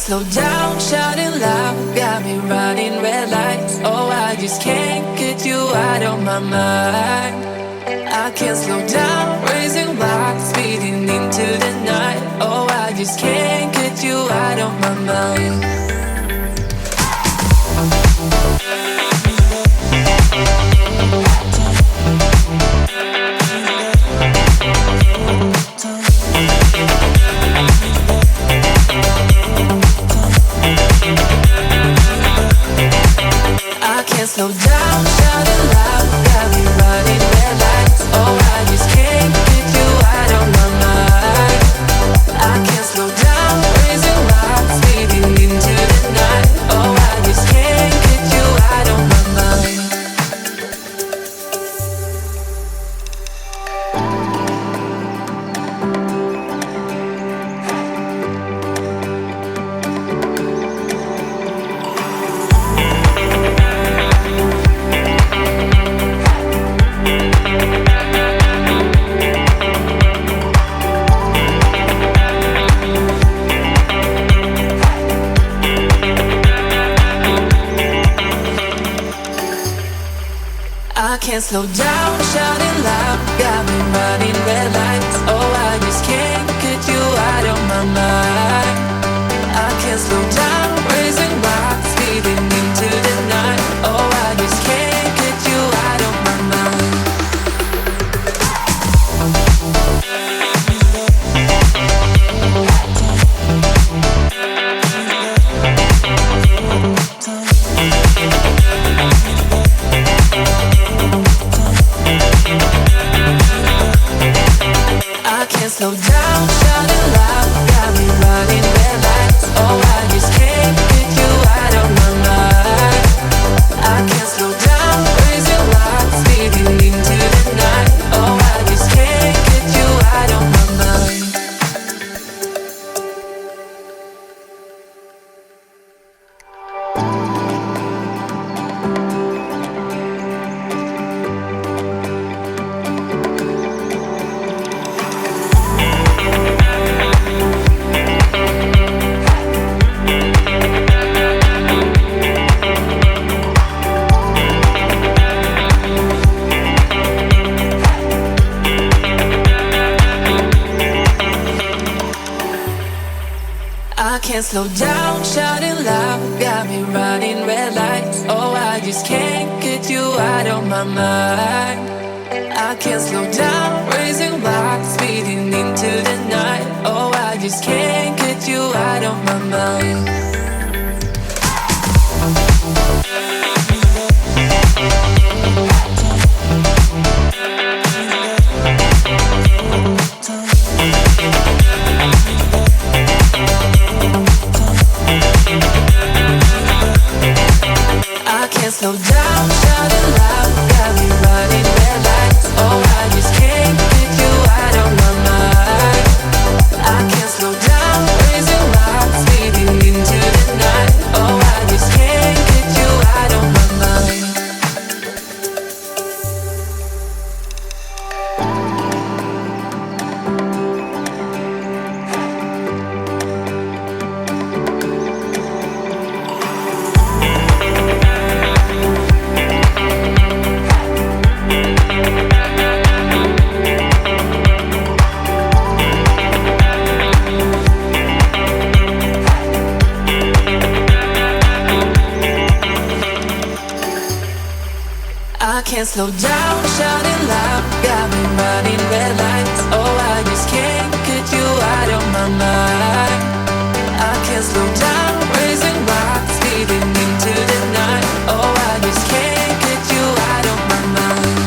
slow down, shouting loud, got me running red lights. Oh, I just can't get you out of my mind. I can't slow down, raising rocks, speeding into the night. Oh, I just can't get you out of my mind. I can't slow down, shouting loud, got me running red lights. Oh, I just can't get you out of my mind. I can't slow down, raising rocks, speeding into the night. Oh, I just can't get you out of my mind. I can't slow down, shouting loud, got me running red lights. Oh, I just can't get you out of my mind. I can't slow down, raising rocks, speeding into the night. Oh, I just can't get you out of my mind. I can't slow down, shouting loud, got me running red lights. Oh, I just can't get you out of my mind. I can't slow down, raising rocks, speeding into the night. Oh, I just can't get you out of my mind. I can't slow down, shouting loud, got me running red lights. Oh, I just can't get you out of my mind. I can't slow down, raising rocks, speeding into the night. Oh, I just can't get you out of my mind. I can't slow down, shouting loud, got me running red lights. Oh, I just can't get you out of my mind. I can't slow down, raising rocks, speeding into the night. Oh, I just can't get you out of my mind. I can't slow down, shouting loud, got me running red lights. Oh, I just can't get you out of my mind. I can't slow down, raising rocks, speeding into the night. Oh, I just can't get you out of my mind.